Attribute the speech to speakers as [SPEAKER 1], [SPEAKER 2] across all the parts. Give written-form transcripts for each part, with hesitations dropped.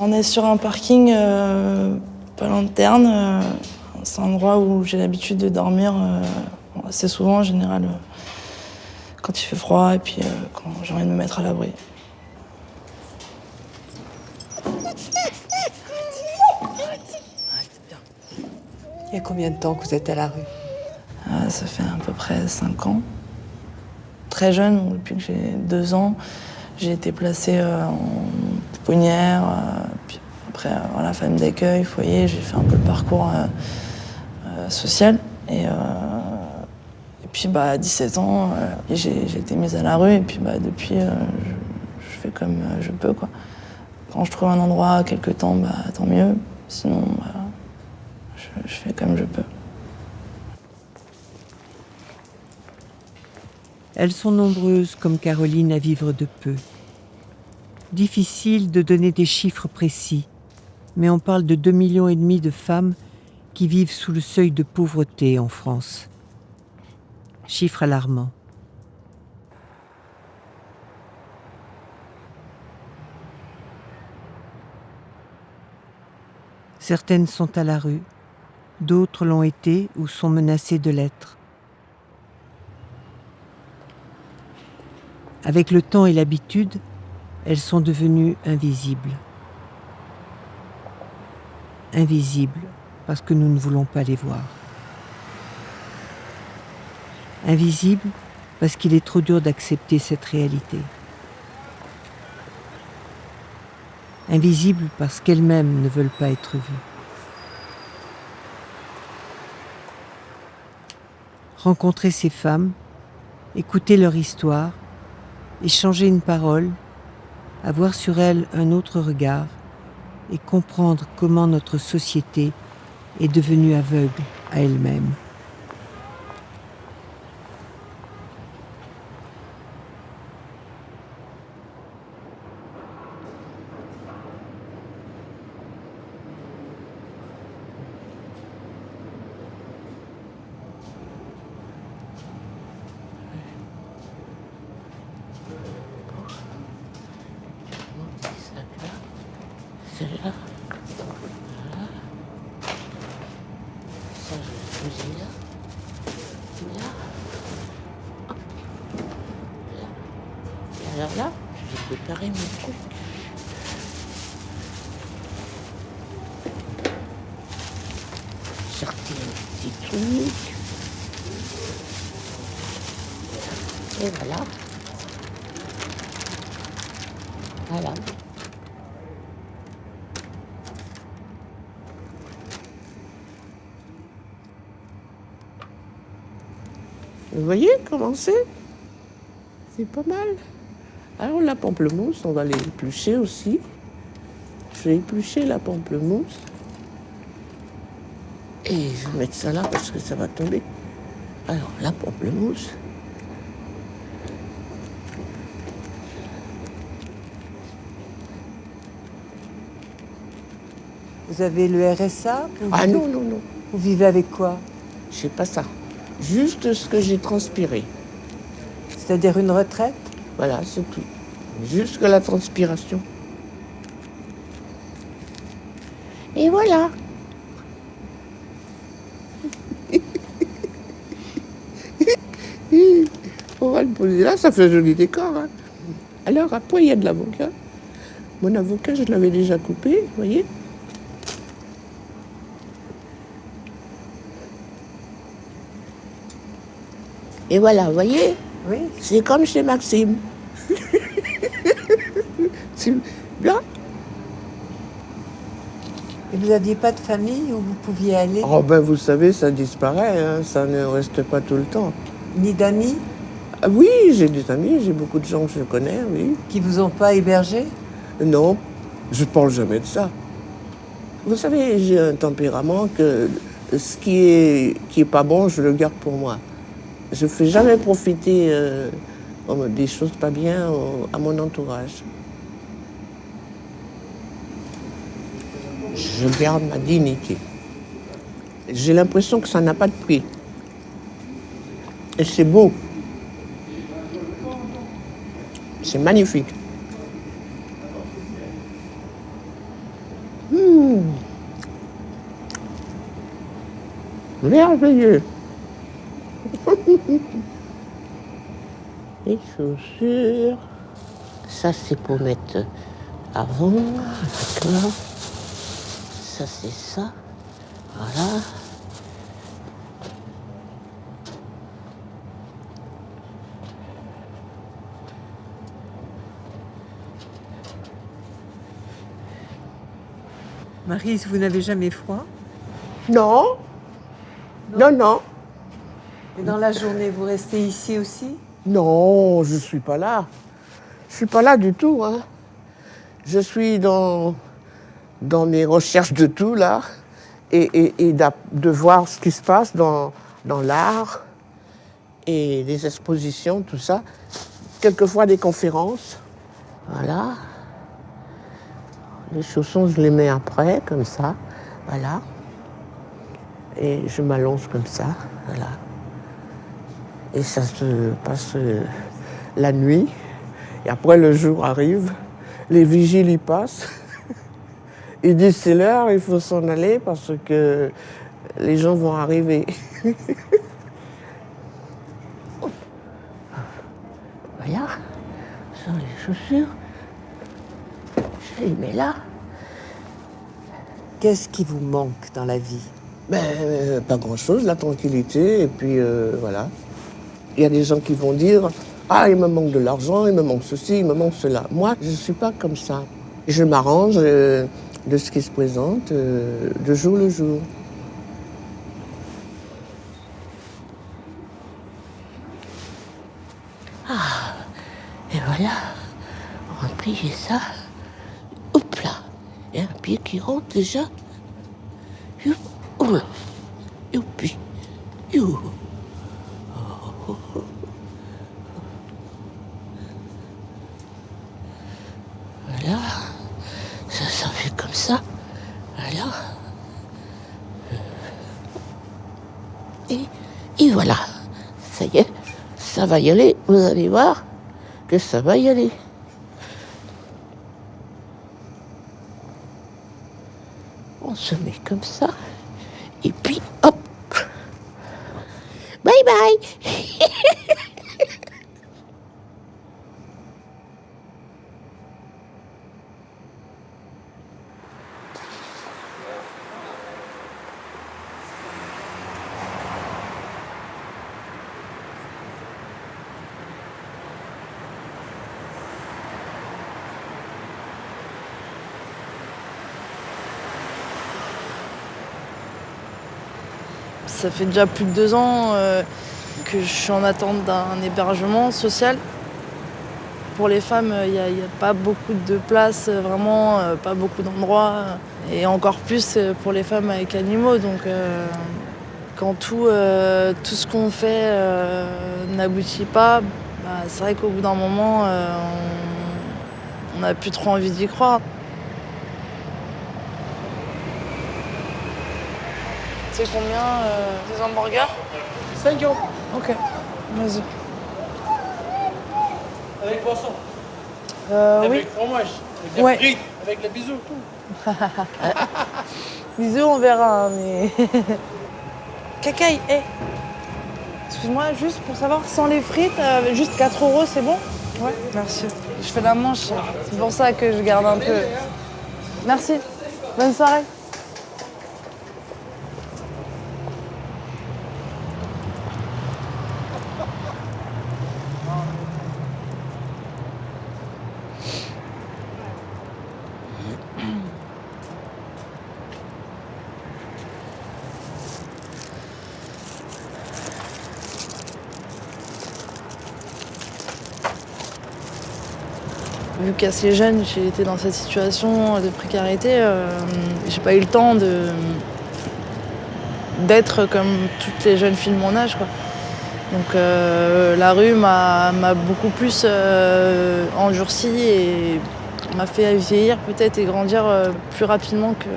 [SPEAKER 1] On est sur un parking pas loin de Terne. C'est un endroit où j'ai l'habitude de dormir assez souvent en général quand il fait froid et puis quand j'ai envie de me mettre à l'abri.
[SPEAKER 2] Il y a combien de temps que vous êtes à la rue?
[SPEAKER 1] Ça fait à peu près 5 ans. Très jeune, depuis que j'ai 2 ans, j'ai été placée en pouponnière, puis après voilà, famille d'accueil, foyer, j'ai fait un peu le parcours social. Et puis à 17 ans, j'ai été mise à la rue et puis depuis, je fais comme je peux, quoi. Quand je trouve un endroit quelque temps, tant mieux. Sinon, je fais comme je peux.
[SPEAKER 2] Elles sont nombreuses, comme Caroline, à vivre de peu. Difficile de donner des chiffres précis, mais on parle de 2,5 millions de femmes qui vivent sous le seuil de pauvreté en France. Chiffre alarmant. Certaines sont à la rue, d'autres l'ont été ou sont menacées de l'être. Avec le temps et l'habitude, elles sont devenues invisibles. Invisibles parce que nous ne voulons pas les voir. Invisibles parce qu'il est trop dur d'accepter cette réalité. Invisibles parce qu'elles-mêmes ne veulent pas être vues. Rencontrer ces femmes, écouter leur histoire, échanger une parole, avoir sur elles un autre regard et comprendre comment notre société est devenue aveugle à elle-même.
[SPEAKER 3] Celle-là. Voilà. Ça, je vais poser là. Là. Là. Et alors là, je vais préparer mon truc. Sortir un petit truc. Et voilà. Voilà. Vous voyez comment c'est? C'est pas mal. Alors la pamplemousse, on va l'éplucher aussi. Je vais éplucher la pamplemousse. Et je vais mettre ça là parce que ça va tomber. Alors la pamplemousse.
[SPEAKER 2] Vous avez le RSA?
[SPEAKER 3] Ah non, non, non.
[SPEAKER 2] Vous vivez avec quoi?
[SPEAKER 3] Je sais pas ça. Juste ce que j'ai transpiré.
[SPEAKER 2] C'est-à-dire une retraite?
[SPEAKER 3] Voilà, c'est tout. Juste que la transpiration. Et voilà. On va le poser là, ça fait un joli décor. Hein. Alors après, il y a de l'avocat. Mon avocat, je l'avais déjà coupé, vous voyez. Et voilà, vous voyez,
[SPEAKER 2] Oui.
[SPEAKER 3] c'est comme chez Maxime. C'est bien.
[SPEAKER 2] Et vous n'aviez pas de famille où vous pouviez aller?
[SPEAKER 3] Oh ben vous savez, ça disparaît, hein, ça ne reste pas tout le temps.
[SPEAKER 2] Ni d'amis
[SPEAKER 3] Ah oui, j'ai des amis, j'ai beaucoup de gens que je connais, oui.
[SPEAKER 2] qui vous ont pas hébergé?
[SPEAKER 3] Non, je parle jamais de ça. Vous savez, j'ai un tempérament que ce qui est pas bon, je le garde pour moi. Je fais jamais profiter des choses pas bien à mon entourage. Je garde ma dignité. J'ai l'impression que ça n'a pas de prix. Et c'est beau. C'est magnifique. Merveilleux. Les chaussures. Ça, c'est pour mettre avant. D'accord. Ça, c'est ça. Voilà.
[SPEAKER 2] Maryse, vous n'avez jamais froid?
[SPEAKER 3] Non. Non, non.
[SPEAKER 2] Et dans la journée, vous restez ici aussi?
[SPEAKER 3] Non, je suis pas là. Je suis pas là du tout, hein. Je suis dans mes recherches de tout, là, et de voir ce qui se passe dans l'art et les expositions, tout ça. Quelquefois des conférences. Voilà. Les chaussons, je les mets après, comme ça. Voilà. Et je m'allonge comme ça. Voilà. Et ça se passe la nuit. Et après, le jour arrive. Les vigiles y passent. Ils disent c'est l'heure, il faut s'en aller parce que les gens vont arriver. Voilà. Ce sont les chaussures. Je les mets là.
[SPEAKER 2] Qu'est-ce qui vous manque dans la vie?
[SPEAKER 3] Pas grand-chose, la tranquillité, et puis voilà. Il y a des gens qui vont dire « Ah, il me manque de l'argent, il me manque ceci, il me manque cela ». Moi, je ne suis pas comme ça. Je m'arrange de ce qui se présente de jour le jour. Ah, et voilà, on va plier ça. Hop là, il y a un pied qui rentre déjà. Youp, oh là, youpi, you. Voilà, ça fait comme ça. Voilà. Et voilà, ça y est, ça va y aller. Vous allez voir que ça va y aller. On se met comme ça. Et puis, hop. Bye bye.
[SPEAKER 1] Ça fait déjà plus de 2 ans que je suis en attente d'un hébergement social. Pour les femmes, il n'y a pas beaucoup de place, vraiment, pas beaucoup d'endroits. Et encore plus pour les femmes avec animaux. Donc quand tout ce qu'on fait n'aboutit pas, bah, c'est vrai qu'au bout d'un moment, on n'a plus trop envie d'y croire. C'est combien des hamburgers?
[SPEAKER 4] 5 €.
[SPEAKER 1] Ok, vas-y.
[SPEAKER 4] Avec poisson.
[SPEAKER 1] Oui.
[SPEAKER 4] Avec fromage. Avec des
[SPEAKER 1] Ouais.
[SPEAKER 4] frites. Avec les bisous. Tout.
[SPEAKER 1] Bisous, on verra, hein, mais... Cacaille, hé. Excuse-moi, juste pour savoir, sans les frites, juste 4 € c'est bon? Ouais, merci. Je fais la manche, c'est pour ça que je garde un peu. Merci, bonne soirée. Vu qu'assez jeune, j'ai été dans cette situation de précarité, j'ai pas eu le temps d'être comme toutes les jeunes filles de mon âge, quoi. Donc la rue m'a beaucoup plus endurcie et m'a fait vieillir peut-être et grandir plus rapidement que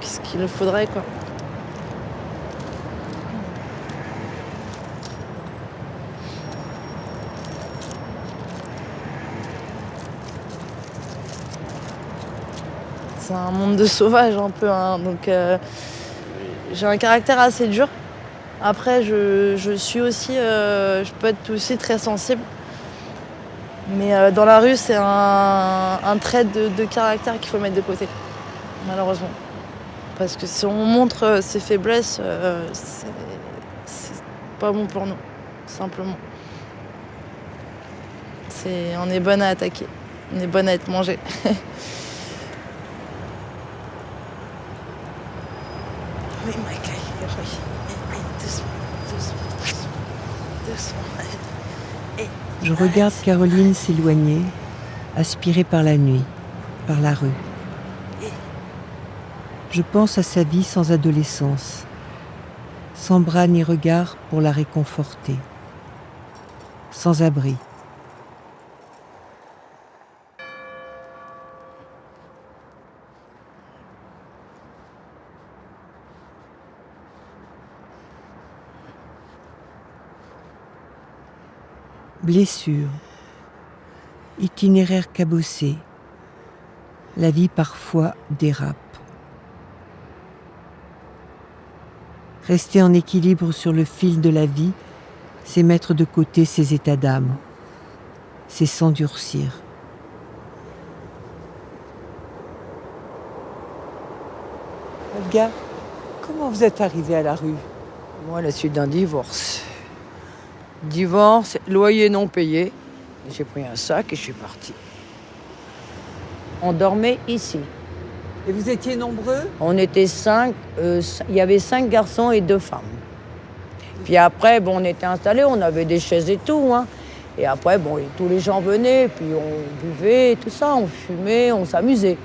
[SPEAKER 1] ce qu'il faudrait, quoi. c'est un monde de sauvages un peu, hein, donc j'ai un caractère assez dur. Après, je suis aussi, je peux être aussi très sensible. Mais dans la rue, c'est un trait de caractère qu'il faut mettre de côté, malheureusement. Parce que si on montre ses faiblesses, c'est pas bon pour nous, simplement. On est bonne à attaquer, on est bonne à être mangé. Oui, Michael, oui. Doucement.
[SPEAKER 2] Je regarde Caroline s'éloigner, aspirée par la nuit, par la rue. Je pense à sa vie sans adolescence, sans bras ni regard pour la réconforter, sans abri. Blessure, itinéraire cabossé, la vie parfois dérape. Rester en équilibre sur le fil de la vie, c'est mettre de côté ses états d'âme, c'est s'endurcir.
[SPEAKER 5] Olga, comment vous êtes arrivée à la rue?
[SPEAKER 6] Moi, à la suite d'un divorce. Divorce, loyer non payé. J'ai pris un sac et je suis partie. On dormait ici.
[SPEAKER 5] Et vous étiez nombreux?
[SPEAKER 6] On était 5, il y avait 5 garçons et 2 femmes. Puis après, bon, on était installés, on avait des chaises et tout, hein. Et après, bon, tous les gens venaient, puis on buvait, tout ça, on fumait, on s'amusait.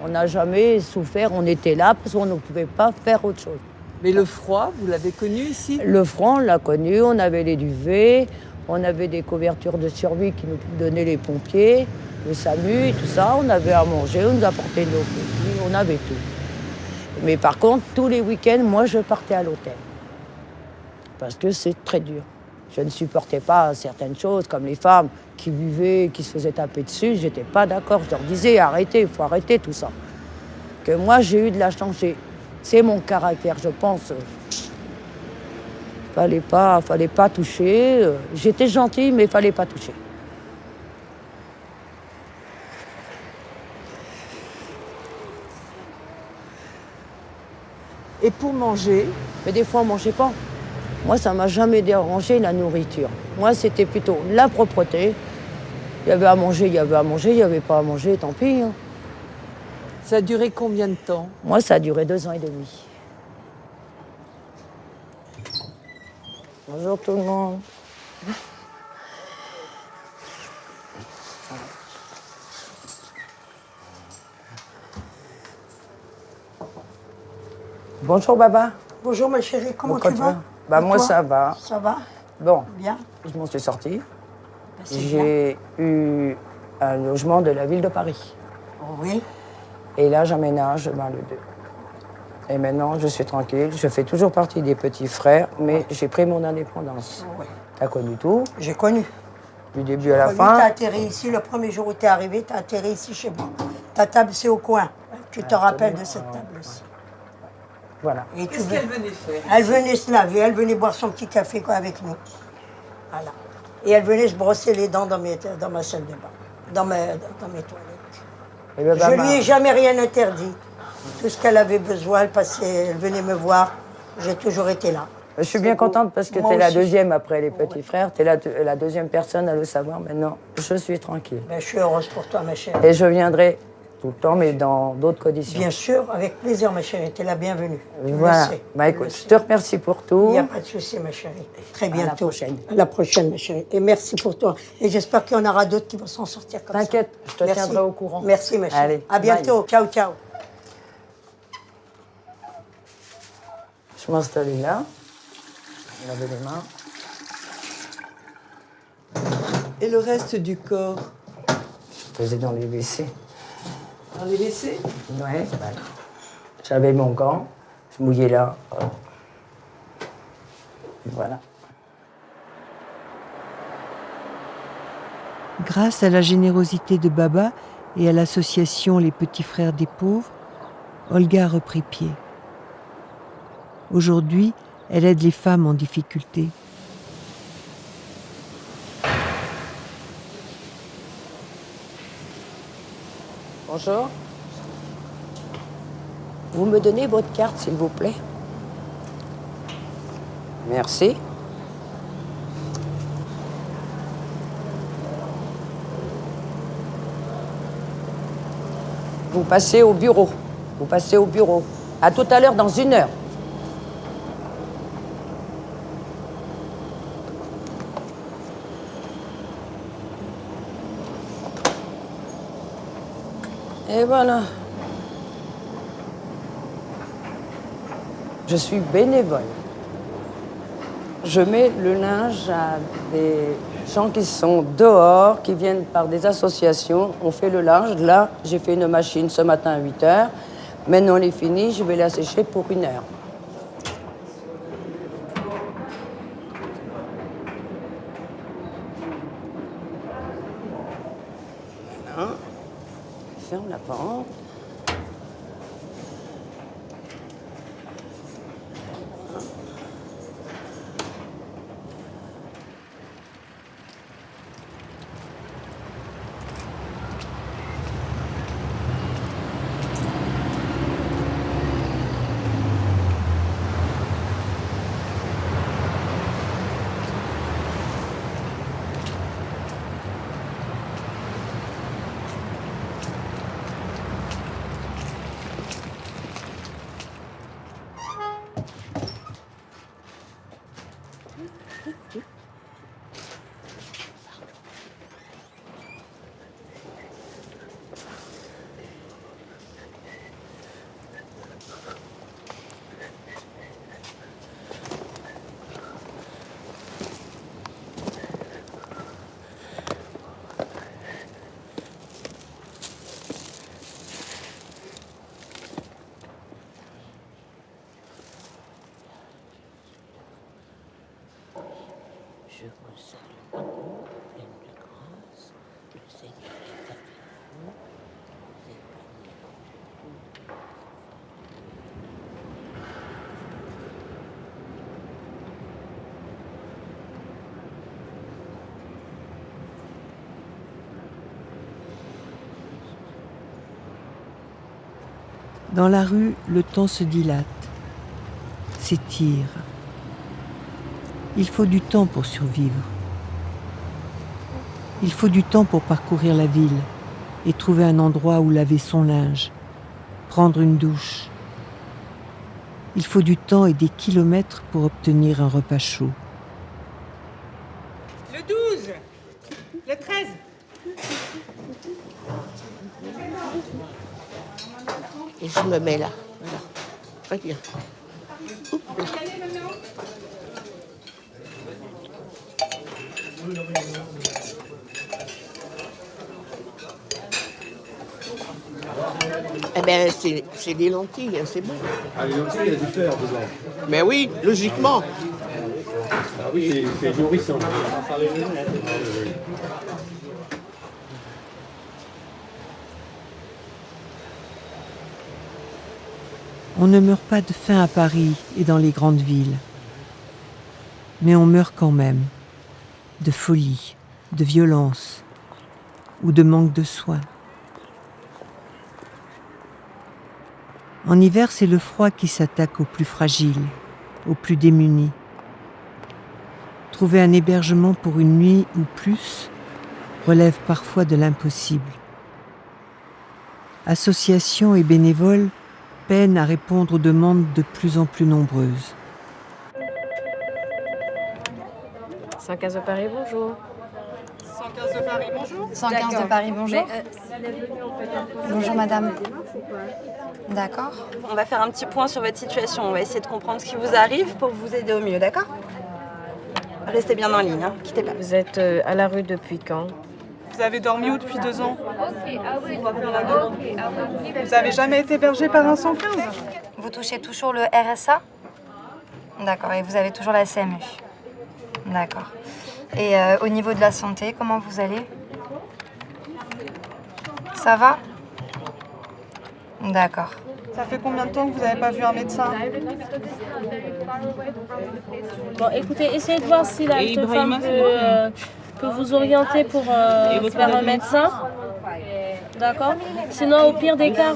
[SPEAKER 6] On n'a jamais souffert, on était là parce qu'on ne pouvait pas faire autre chose.
[SPEAKER 5] Mais le froid, vous l'avez connu ici?
[SPEAKER 6] Le froid, on l'a connu, on avait les duvets, on avait des couvertures de survie qui nous donnaient les pompiers, le SAMU et tout ça. On avait à manger, on nous apportait nos petits, on avait tout. Mais par contre, tous les week-ends, moi, je partais à l'hôtel. Parce que c'est très dur. Je ne supportais pas certaines choses, comme les femmes qui buvaient, qui se faisaient taper dessus. Je n'étais pas d'accord. Je leur disais, arrêtez, il faut arrêter tout ça. Que moi, j'ai eu de la chance. C'est mon caractère, je pense. Fallait pas toucher. J'étais gentille, mais il fallait pas toucher.
[SPEAKER 5] Et pour manger?
[SPEAKER 6] Mais des fois, on mangeait pas. Moi, ça m'a jamais dérangé la nourriture. Moi, c'était plutôt la propreté. Il y avait à manger, il y avait à manger, il n'y avait pas à manger, tant pis. Hein.
[SPEAKER 5] Ça a duré combien de temps?
[SPEAKER 6] Moi, ça a duré 2 ans et demi. Bonjour tout le monde. Bonjour Baba.
[SPEAKER 7] Bonjour ma chérie, comment
[SPEAKER 6] Bon,
[SPEAKER 7] tu vas?
[SPEAKER 6] Bah
[SPEAKER 7] Et
[SPEAKER 6] moi
[SPEAKER 7] toi?
[SPEAKER 6] ça va.
[SPEAKER 7] Ça va?
[SPEAKER 6] Bon,
[SPEAKER 7] Bien?
[SPEAKER 6] je m'en suis sortie.
[SPEAKER 7] Ben, c'est bien.
[SPEAKER 6] J'ai eu un logement de la ville de Paris.
[SPEAKER 7] Oh, oui?
[SPEAKER 6] Et là, j'emménage ben, le 2. Et maintenant, je suis tranquille. Je fais toujours partie des petits frères, mais j'ai pris mon indépendance.
[SPEAKER 7] Oui.
[SPEAKER 6] T'as connu tout,
[SPEAKER 7] J'ai connu.
[SPEAKER 6] du début à la
[SPEAKER 7] T'as
[SPEAKER 6] fin.
[SPEAKER 7] atterri ici, le premier jour où t'es arrivé, t'as atterri ici chez moi. Ta table, c'est au coin. Tu te rappelles de cette table-ci.
[SPEAKER 6] Voilà.
[SPEAKER 7] Et tu
[SPEAKER 5] Qu'est-ce
[SPEAKER 7] veux-
[SPEAKER 5] qu'elle venait faire?
[SPEAKER 7] Elle venait se laver, elle venait boire son petit café quoi, avec nous. Voilà. Et elle venait se brosser les dents dans ma salle de bain, dans mes toilettes.
[SPEAKER 6] Et le
[SPEAKER 7] Je
[SPEAKER 6] Baba,
[SPEAKER 7] lui ai jamais rien interdit. Tout ce qu'elle avait besoin, elle venait me voir. J'ai toujours été là.
[SPEAKER 6] je suis bien contente parce que
[SPEAKER 7] Moi
[SPEAKER 6] t'es la
[SPEAKER 7] aussi.
[SPEAKER 6] deuxième après les petits frères. T'es la deuxième personne à le savoir maintenant. Je suis tranquille.
[SPEAKER 7] Ben, je suis heureuse pour toi, ma chérie.
[SPEAKER 6] Et je viendrai tout le temps, mais dans d'autres conditions.
[SPEAKER 7] Bien sûr, avec plaisir, ma chérie. T'es la bienvenue. Tu le
[SPEAKER 6] Voilà.
[SPEAKER 7] sais.
[SPEAKER 6] Bah
[SPEAKER 7] Tu
[SPEAKER 6] écoute,
[SPEAKER 7] le
[SPEAKER 6] je
[SPEAKER 7] sais.
[SPEAKER 6] te remercie pour tout.
[SPEAKER 7] Il n'y a pas de souci, ma chérie. Très
[SPEAKER 6] la
[SPEAKER 7] bientôt.
[SPEAKER 6] prochaine.
[SPEAKER 7] À la prochaine, ma chérie. Et merci pour toi. Et j'espère qu'il y en aura d'autres qui vont s'en sortir comme ça.
[SPEAKER 6] T'inquiète, je te
[SPEAKER 7] Merci.
[SPEAKER 6] tiendrai au courant.
[SPEAKER 7] Merci, ma chérie.
[SPEAKER 6] Allez,
[SPEAKER 7] à bientôt.
[SPEAKER 6] bye.
[SPEAKER 7] Ciao, ciao.
[SPEAKER 6] Je m'installe là. Laver les mains.
[SPEAKER 5] Et le reste du corps?
[SPEAKER 6] Je faisais dans les WC.
[SPEAKER 5] Dans les WC?
[SPEAKER 6] Ouais, voilà. J'avais mon gant, je mouillais là. Voilà.
[SPEAKER 2] Grâce à la générosité de Baba et à l'association Les Petits Frères des Pauvres, Olga a repris pied. Aujourd'hui, elle aide les femmes en difficulté.
[SPEAKER 6] Bonjour. Vous me donnez votre carte, s'il vous plaît? Merci. Vous passez au bureau. Vous passez au bureau. À tout à l'heure, dans 1 heure. Et voilà. Je suis bénévole. Je mets le linge à des gens qui sont dehors, qui viennent par des associations. On fait le linge. Là, j'ai fait une machine ce matin à 8 heures. Maintenant, elle est finie. Je vais la sécher pour 1 heure. Voilà. Ferme la porte. Je vous salue, Marie, pleine de grâce, le Seigneur est avec vous. Vous êtes bénie.
[SPEAKER 2] Dans la rue, le temps se dilate, s'étire. Il faut du temps pour survivre. Il faut du temps pour parcourir la ville et trouver un endroit où laver son linge, prendre une douche. Il faut du temps et des kilomètres pour obtenir un repas chaud.
[SPEAKER 5] Le 12, le 13.
[SPEAKER 3] Et je me mets là. Voilà. Très bien. Oups, là. Eh bien, c'est des lentilles, hein, c'est bon.
[SPEAKER 8] Ah, les lentilles, il y a du fer dedans.
[SPEAKER 3] Mais oui, logiquement.
[SPEAKER 8] Ah oui, c'est nourrissant.
[SPEAKER 2] On ne meurt pas de faim à Paris et dans les grandes villes. Mais on meurt quand même de folie, de violence ou de manque de soins. En hiver, c'est le froid qui s'attaque aux plus fragiles, aux plus démunis. Trouver un hébergement pour une nuit ou plus relève parfois de l'impossible. Associations et bénévoles peinent à répondre aux demandes de plus en plus nombreuses.
[SPEAKER 9] 115 de Paris, bonjour.
[SPEAKER 10] 115 de Paris, bonjour.
[SPEAKER 11] 115 de Paris, bonjour. Bonjour madame. D'accord.
[SPEAKER 10] On va faire un petit point sur votre situation. On va essayer de comprendre ce qui vous arrive pour vous aider au mieux, d'accord? Restez bien en ligne, hein. Quittez pas.
[SPEAKER 9] Vous êtes à la rue depuis quand?
[SPEAKER 10] Vous avez dormi où depuis 2 ans? Vous avez jamais été hébergé par un 115?
[SPEAKER 11] Vous touchez toujours le RSA? D'accord, et vous avez toujours la CMU? D'accord. Et au niveau de la santé, comment vous allez? Ça va? D'accord.
[SPEAKER 12] Ça fait combien de temps que vous n'avez pas vu un médecin?
[SPEAKER 13] Bon, écoutez, essayez de voir si la femme peut vous orienter pour vers un médecin. D'accord. Sinon, au pire des cas,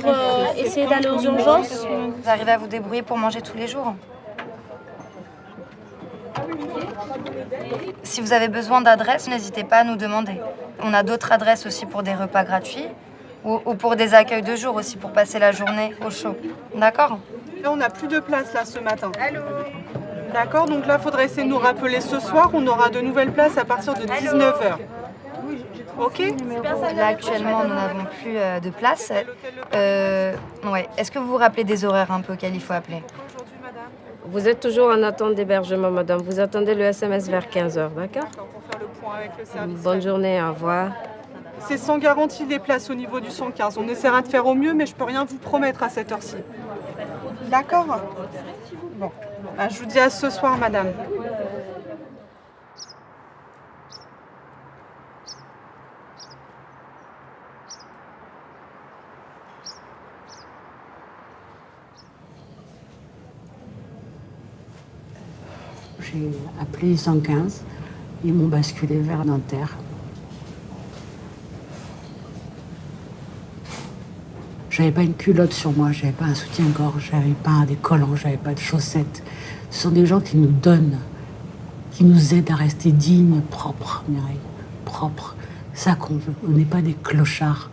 [SPEAKER 13] essayez d'aller aux urgences.
[SPEAKER 11] Vous arrivez à vous débrouiller pour manger tous les jours? Si vous avez besoin d'adresses, n'hésitez pas à nous demander. On a d'autres adresses aussi pour des repas gratuits ou pour des accueils de jour aussi, pour passer la journée au chaud. D'accord?
[SPEAKER 12] Là, on n'a plus de place là ce matin. D'accord, donc là, il faudrait essayer de nous rappeler ce soir. On aura de nouvelles places à partir de 19h. Ok?
[SPEAKER 11] Là, actuellement, nous n'avons plus de place. Ouais. Est-ce que vous vous rappelez des horaires un peu auxquels il faut appeler?
[SPEAKER 9] Vous êtes toujours en attente d'hébergement, madame. Vous attendez le SMS vers 15h, d'accord?
[SPEAKER 12] Pour faire le point avec le service.
[SPEAKER 9] Bonne journée, au revoir.
[SPEAKER 12] C'est sans garantie les places au niveau du 115. On essaiera de faire au mieux, mais je peux rien vous promettre à cette heure-ci. D'accord? Bon. Ah, je vous dis à ce soir, madame.
[SPEAKER 14] J'ai appelé 115, ils m'ont basculé vers Nanterre. J'avais pas une culotte sur moi, j'avais pas un soutien-gorge, j'avais pas des collants, j'avais pas de chaussettes. Ce sont des gens qui nous donnent, qui nous aident à rester dignes, propres, Mireille, propres. C'est ça qu'on veut. On n'est pas des clochards,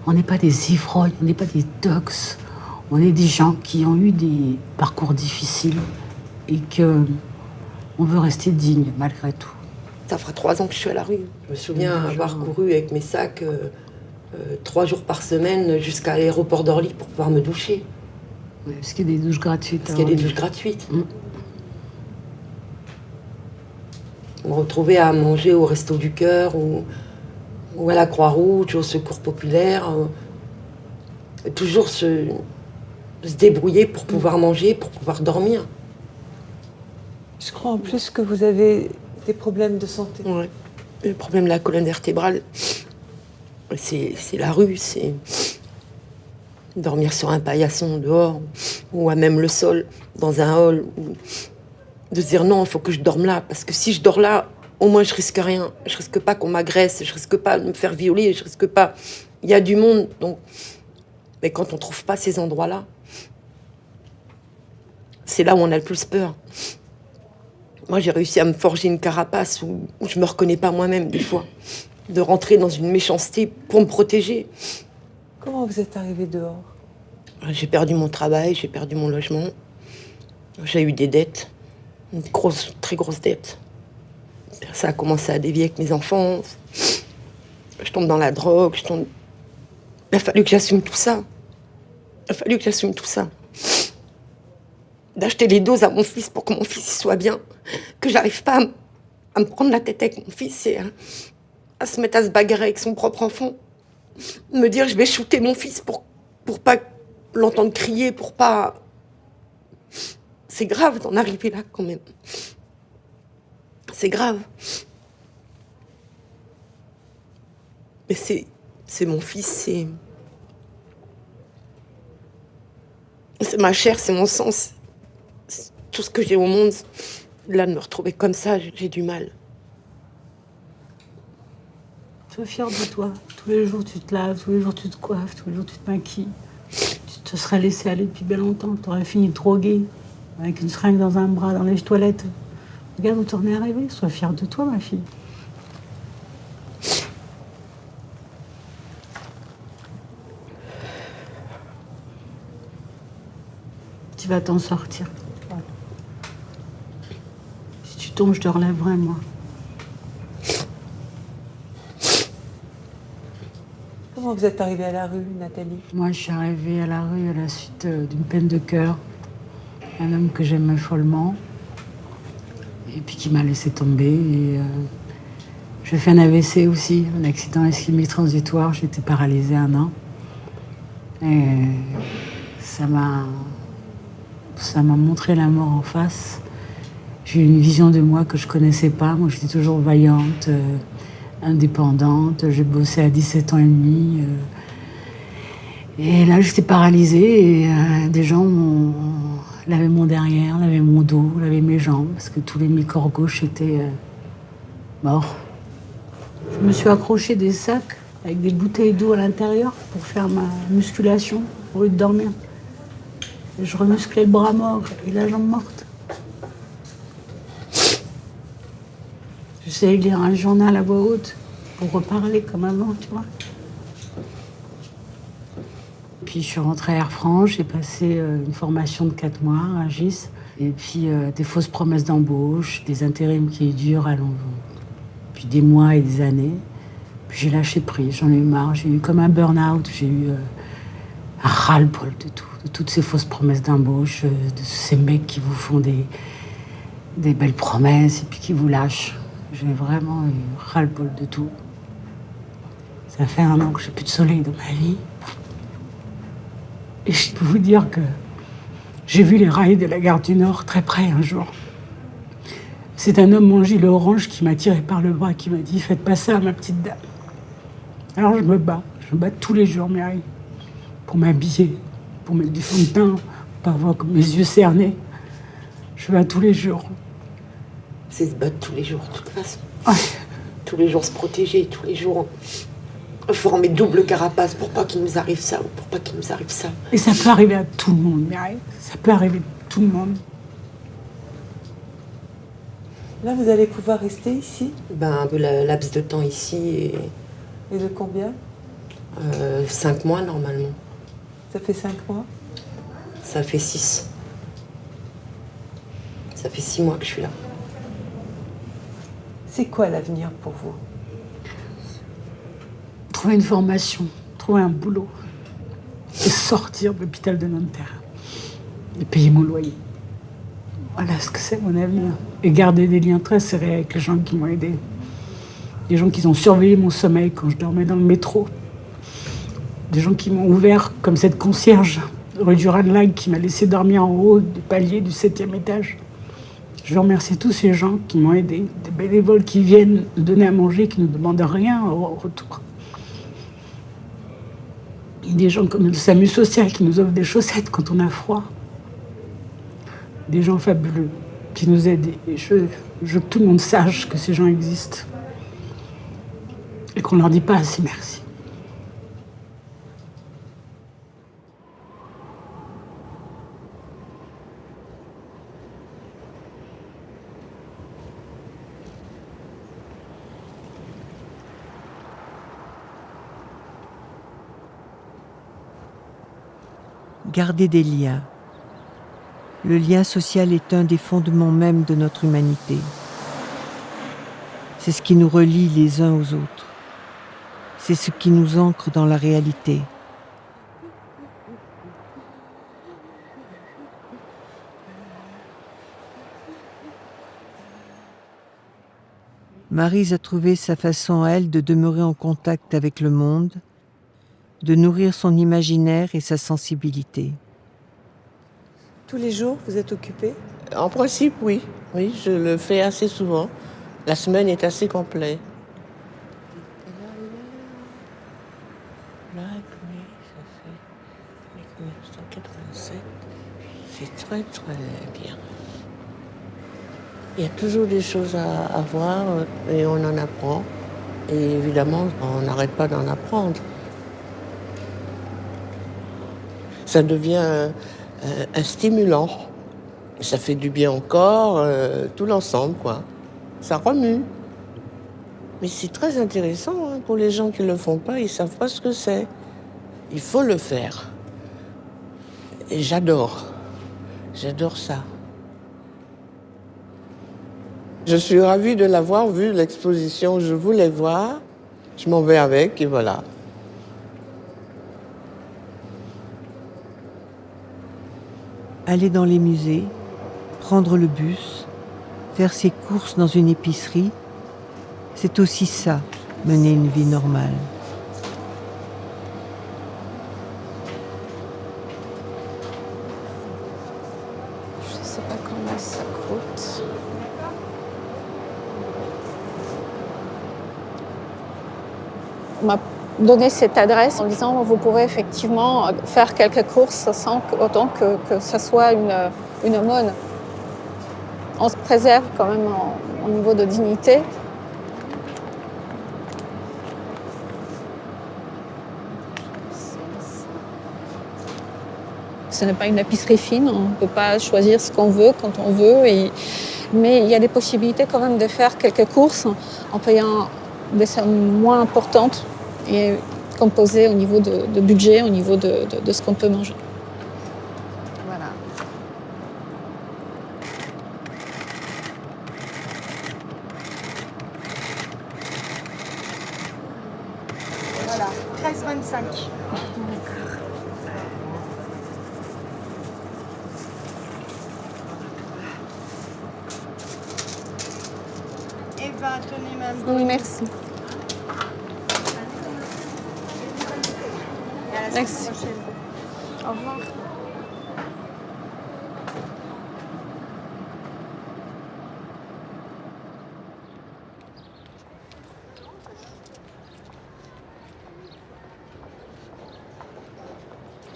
[SPEAKER 14] on n'est pas des ivrognes, on n'est pas des dogs. On est des gens qui ont eu des parcours difficiles et que on veut rester digne malgré tout.
[SPEAKER 15] Ça fera 3 ans que je suis à la rue. Je me souviens avoir couru avec mes sacs 3 jours par semaine jusqu'à l'aéroport d'Orly pour pouvoir me doucher.
[SPEAKER 14] Oui, parce qu'il y a des douches gratuites.
[SPEAKER 15] Parce qu'il y a des douches gratuites. On me retrouvait à manger au Resto du Cœur ou à la Croix-Rouge, au Secours Populaire. Toujours se débrouiller pour pouvoir manger, pour pouvoir dormir.
[SPEAKER 5] Je crois en plus que vous avez des problèmes de santé.
[SPEAKER 15] Oui. Le problème de la colonne vertébrale, c'est la rue, c'est dormir sur un paillasson dehors, ou à même le sol, dans un hall. De se dire non, il faut que je dorme là, parce que si je dors là, au moins je risque rien. Je risque pas qu'on m'agresse, je risque pas de me faire violer, je risque pas... Il y a du monde, donc... Mais quand on trouve pas ces endroits-là, c'est là où on a le plus peur. Moi, j'ai réussi à me forger une carapace où je me reconnais pas moi-même, des fois. De rentrer dans une méchanceté pour me protéger.
[SPEAKER 5] Comment vous êtes arrivé dehors?
[SPEAKER 15] J'ai perdu mon travail, j'ai perdu mon logement. J'ai eu des dettes. Une grosse, très grosse dette. Ça a commencé à dévier avec mes enfants. Je tombe dans la drogue, Il a fallu que j'assume tout ça. D'acheter les doses à mon fils pour que mon fils soit bien. Que j'arrive pas à me prendre la tête avec mon fils et à se mettre à se bagarrer avec son propre enfant. Me dire je vais shooter mon fils pour pas l'entendre crier, pour pas... C'est grave d'en arriver là quand même. C'est grave. Mais c'est mon fils, c'est ma chair, c'est mon sang. C'est tout ce que j'ai au monde. Là, de me retrouver comme ça, j'ai du mal.
[SPEAKER 14] Sois fière de toi. Tous les jours, tu te laves, tous les jours, tu te coiffes, tous les jours, tu te maquilles. Tu te serais laissé aller depuis bien longtemps. Tu aurais fini droguée, avec une seringue dans un bras, dans les toilettes. Regarde où tu en es arrivée. Sois fière de toi, ma fille. Tu vas t'en sortir. Si tu tombes, je te relèverai, moi.
[SPEAKER 5] Comment vous êtes arrivée à la rue, Nathalie?
[SPEAKER 14] Moi, je suis arrivée à la rue à la suite d'une peine de cœur. Un homme que j'aimais follement. Et puis qui m'a laissé tomber. Et j'ai fait un AVC aussi, un accident ischémique transitoire. J'étais paralysée 1 an. Et ça m'a montré la mort en face. J'ai eu une vision de moi que je connaissais pas. Moi, j'étais toujours vaillante, indépendante. J'ai bossé à 17 ans et demi. Et là, j'étais paralysée et des gens lavaient mon derrière, lavaient mon dos, lavaient mes jambes parce que tous les mi-corps gauche étaient morts. Je me suis accroché des sacs avec des bouteilles d'eau à l'intérieur pour faire ma musculation au lieu de dormir. Et je remusclais le bras mort et la jambe morte. J'essayais de lire un journal à voix haute pour reparler comme avant, tu vois. Puis je suis rentrée à Air France, j'ai passé une formation de 4 mois à GIS. Et puis des fausses promesses d'embauche, des intérims qui durent à long, puis des mois et des années. Puis j'ai lâché prise, j'en ai eu marre. J'ai eu comme un burn-out, j'ai eu un ras-le-bol de tout, de toutes ces fausses promesses d'embauche, de ces mecs qui vous font des belles promesses et puis qui vous lâchent. J'ai vraiment eu ras-le-bol de tout. Ça fait 1 an que j'ai plus de soleil dans ma vie. Et je peux vous dire que j'ai vu les rails de la gare du Nord très près un jour. C'est un homme en gilet orange qui m'a tiré par le bras, qui m'a dit « Faites pas ça, ma petite dame ». Alors je me bats tous les jours, Mireille, pour m'habiller, pour mettre du fond de teint, pour pas avoir comme mes yeux cernés. Je bats tous les jours.
[SPEAKER 15] C'est se battre tous les jours, de toute façon.
[SPEAKER 14] Ouais.
[SPEAKER 15] Tous les jours se protéger, tous les jours former double carapace pour pas qu'il nous arrive ça ou pour pas qu'il nous arrive ça.
[SPEAKER 14] Et ça peut arriver à tout le monde, Mireille. Ça peut arriver à tout le monde.
[SPEAKER 5] Là, vous allez pouvoir rester ici?
[SPEAKER 15] Un peu le laps de temps ici.
[SPEAKER 5] Et de combien?
[SPEAKER 15] 5 mois, normalement.
[SPEAKER 5] Ça fait 5 mois?
[SPEAKER 15] Ça fait 6. Ça fait 6 mois que je suis là.
[SPEAKER 5] C'est quoi l'avenir pour vous?
[SPEAKER 14] Trouver une formation, trouver un boulot, et sortir de l'hôpital de Nanterre, et payer mon loyer. Voilà ce que c'est mon avenir. Et garder des liens très serrés avec les gens qui m'ont aidé. Des gens qui ont surveillé mon sommeil quand je dormais dans le métro. Des gens qui m'ont ouvert, comme cette concierge rue du Ranelagh qui m'a laissé dormir en haut du palier du 7e étage. Je veux remercier tous ces gens qui m'ont aidé, des bénévoles qui viennent nous donner à manger, qui ne nous demandent rien au retour. Et des gens comme le SAMU social qui nous offre des chaussettes quand on a froid. Des gens fabuleux qui nous aident. Et je veux que tout le monde sache que ces gens existent. Et qu'on leur dit pas assez merci.
[SPEAKER 2] Garder des liens. Le lien social est un des fondements même de notre humanité. C'est ce qui nous relie les uns aux autres. C'est ce qui nous ancre dans la réalité. Maryse a trouvé sa façon à elle de demeurer en contact avec le monde, de nourrir son imaginaire et sa sensibilité.
[SPEAKER 5] Tous les jours, vous êtes occupée?
[SPEAKER 3] En principe, oui. Oui, je le fais assez souvent. La semaine est assez complète. Là, ça fait 1987. C'est très, très bien. Il y a toujours des choses à voir et on en apprend. Et évidemment, on n'arrête pas d'en apprendre. Ça devient un stimulant. Ça fait du bien au corps, tout l'ensemble, quoi. Ça remue. Mais c'est très intéressant hein, pour les gens qui ne le font pas, ils ne savent pas ce que c'est. Il faut le faire. Et j'adore. J'adore ça. Je suis ravie de l'avoir vue, l'exposition. Je voulais voir. Je m'en vais avec et voilà.
[SPEAKER 2] Aller dans les musées, prendre le bus, faire ses courses dans une épicerie, c'est aussi ça, mener une vie normale.
[SPEAKER 9] Je sais pas comment ça coûte.
[SPEAKER 16] donné cette adresse en disant vous pourrez effectivement faire quelques courses sans autant que ça soit une aumône. On se préserve quand même au niveau de dignité. Ce n'est pas une épicerie fine, on ne peut pas choisir ce qu'on veut quand on veut. Mais il y a des possibilités quand même de faire quelques courses en payant des sommes moins importantes et composées au niveau de budget, au niveau de ce qu'on peut manger. Voilà.
[SPEAKER 12] Voilà, 13,25. Eva, tenez même.
[SPEAKER 16] Oui, merci. Merci. Au revoir.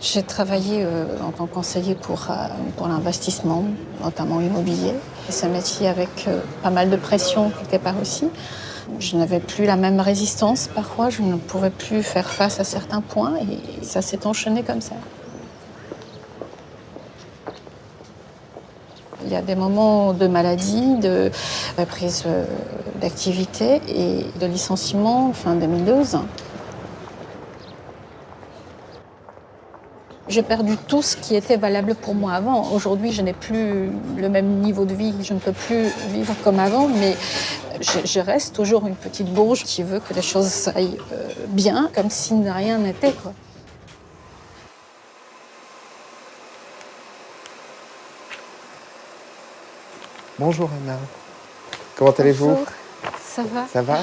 [SPEAKER 16] J'ai travaillé en tant que conseiller pour l'investissement, notamment immobilier. C'est un métier avec pas mal de pression quelque part aussi. Je n'avais plus la même résistance parfois, je ne pouvais plus faire face à certains points et ça s'est enchaîné comme ça. Il y a des moments de maladie, de reprise d'activité et de licenciement fin 2012. J'ai perdu tout ce qui était valable pour moi avant. Aujourd'hui, je n'ai plus le même niveau de vie, je ne peux plus vivre comme avant, mais je reste toujours une petite bourge qui veut que les choses aillent bien, comme si rien n'était, quoi.
[SPEAKER 17] Bonjour Anna. Comment allez-vous?
[SPEAKER 16] Bonjour. Ça va?
[SPEAKER 17] Ça va?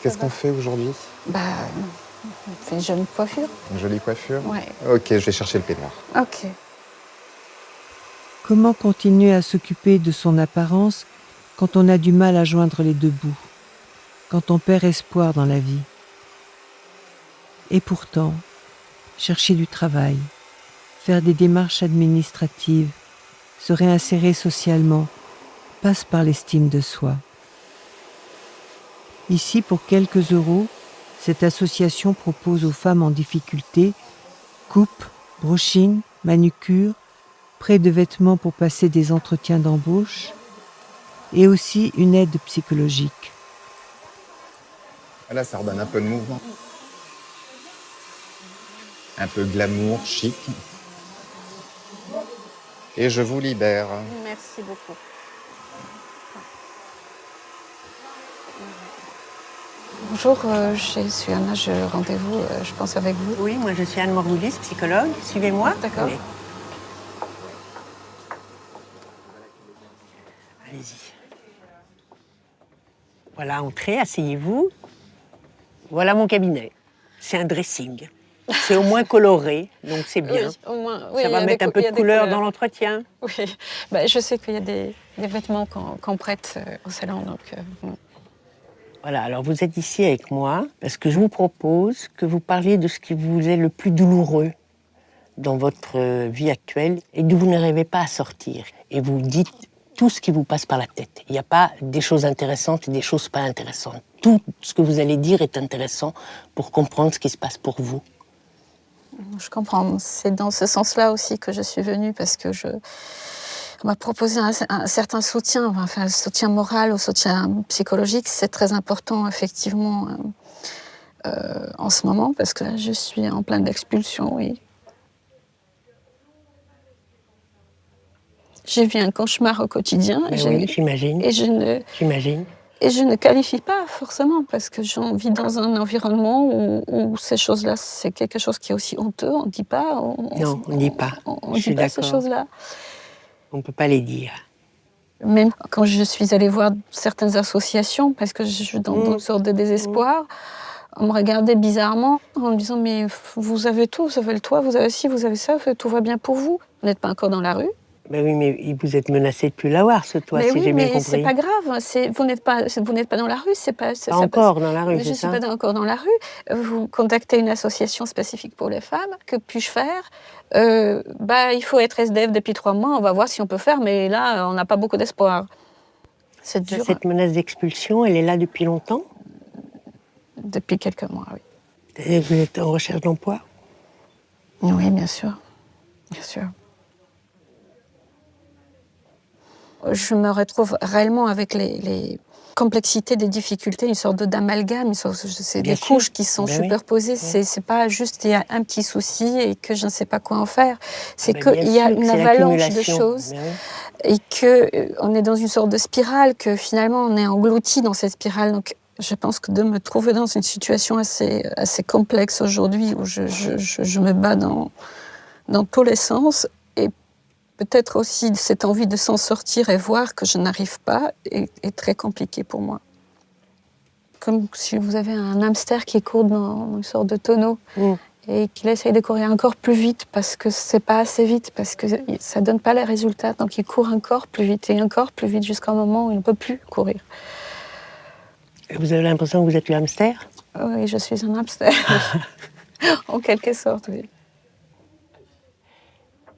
[SPEAKER 17] Qu'est-ce qu'on fait aujourd'hui?
[SPEAKER 16] On fait une jolie coiffure.
[SPEAKER 17] Une jolie coiffure?
[SPEAKER 16] Ouais.
[SPEAKER 17] Ok, je vais chercher le peignoir.
[SPEAKER 16] Ok.
[SPEAKER 2] Comment continuer à s'occuper de son apparence quand on a du mal à joindre les deux bouts, quand on perd espoir dans la vie? Et pourtant, chercher du travail, faire des démarches administratives, se réinsérer socialement, passe par l'estime de soi. Ici, pour quelques euros, cette association propose aux femmes en difficulté coupe, brushing, manucure, prêt de vêtements pour passer des entretiens d'embauche et aussi une aide psychologique.
[SPEAKER 17] Là, ça redonne un peu de mouvement. Un peu glamour, chic. Et je vous libère.
[SPEAKER 16] Merci beaucoup. Bonjour, je suis Anna, j'ai rendez-vous, je pense, avec vous.
[SPEAKER 18] Oui, moi je suis Anne Morgoulis, psychologue. Suivez-moi.
[SPEAKER 16] D'accord.
[SPEAKER 18] Oui. Allez-y. Voilà, entrez, asseyez-vous. Voilà mon cabinet. C'est un dressing. C'est au moins coloré, donc c'est bien.
[SPEAKER 16] Oui, au moins, oui,
[SPEAKER 18] ça va mettre un peu de couleur dans l'entretien.
[SPEAKER 16] Oui, je sais qu'il y a des vêtements qu'on prête au salon, donc...
[SPEAKER 18] Voilà, alors vous êtes ici avec moi parce que je vous propose que vous parliez de ce qui vous est le plus douloureux dans votre vie actuelle et que vous n'arrivez pas à sortir. Et vous dites tout ce qui vous passe par la tête. Il n'y a pas des choses intéressantes et des choses pas intéressantes. Tout ce que vous allez dire est intéressant pour comprendre ce qui se passe pour vous.
[SPEAKER 16] Je comprends. C'est dans ce sens-là aussi que je suis venue parce que on m'a proposé un certain soutien, enfin un soutien moral ou soutien psychologique. C'est très important, effectivement, en ce moment, parce que là, je suis en pleine expulsion, oui. J'ai vu un cauchemar au quotidien.
[SPEAKER 18] Oui, j'imagine. J'imagine.
[SPEAKER 16] Et je ne qualifie pas forcément, parce que je vis dans un environnement où ces choses-là, c'est quelque chose qui est aussi honteux. On ne dit pas.
[SPEAKER 18] Non, on ne dit pas.
[SPEAKER 16] On ne dit pas ces choses-là.
[SPEAKER 18] On ne peut pas les dire.
[SPEAKER 16] Même quand je suis allée voir certaines associations, parce que je suis dans une sorte de désespoir, on me regardait bizarrement en me disant « Mais vous avez tout, vous avez le toit, vous avez ci, vous avez ça, tout va bien pour vous. Vous n'êtes pas encore dans la rue ?»
[SPEAKER 18] Ben oui, mais vous êtes menacé de plus l'avoir, ce toit,
[SPEAKER 16] Mais
[SPEAKER 18] si
[SPEAKER 16] oui,
[SPEAKER 18] j'ai bien
[SPEAKER 16] mais
[SPEAKER 18] compris.
[SPEAKER 16] c'est pas grave. Vous n'êtes pas dans la rue. C'est pas,
[SPEAKER 18] Pas encore dans la rue,
[SPEAKER 16] Je
[SPEAKER 18] c'est
[SPEAKER 16] ne
[SPEAKER 18] ça?
[SPEAKER 16] suis pas encore dans la rue. Vous contactez une association spécifique pour les femmes. Que puis-je faire? Il faut être SDF depuis 3 mois. On va voir si on peut faire, mais là, on n'a pas beaucoup d'espoir. C'est dur.
[SPEAKER 18] Cette menace d'expulsion, elle est là depuis longtemps?
[SPEAKER 16] Depuis quelques mois, oui.
[SPEAKER 18] Et vous êtes en recherche d'emploi?
[SPEAKER 16] Oui, bien sûr. Bien sûr. Je me retrouve réellement avec les complexités des difficultés, une sorte d'amalgame, c'est des couches qui sont superposées. Oui. C'est pas juste il y a un petit souci et que je ne sais pas quoi en faire. C'est qu'il y a une avalanche de choses et qu'on est dans une sorte de spirale, que finalement on est englouti dans cette spirale. Donc je pense que de me trouver dans une situation assez complexe aujourd'hui où je me bats dans tous les sens, et peut-être aussi cette envie de s'en sortir et voir que je n'arrive pas est très compliqué pour moi. Comme si vous avez un hamster qui court dans une sorte de tonneau et qu'il essaye de courir encore plus vite parce que c'est pas assez vite, parce que ça donne pas les résultats. Donc il court encore plus vite et encore plus vite jusqu'à un moment où il ne peut plus courir.
[SPEAKER 18] Et vous avez l'impression que vous êtes le hamster?
[SPEAKER 16] Oui, je suis un hamster. En quelque sorte, oui.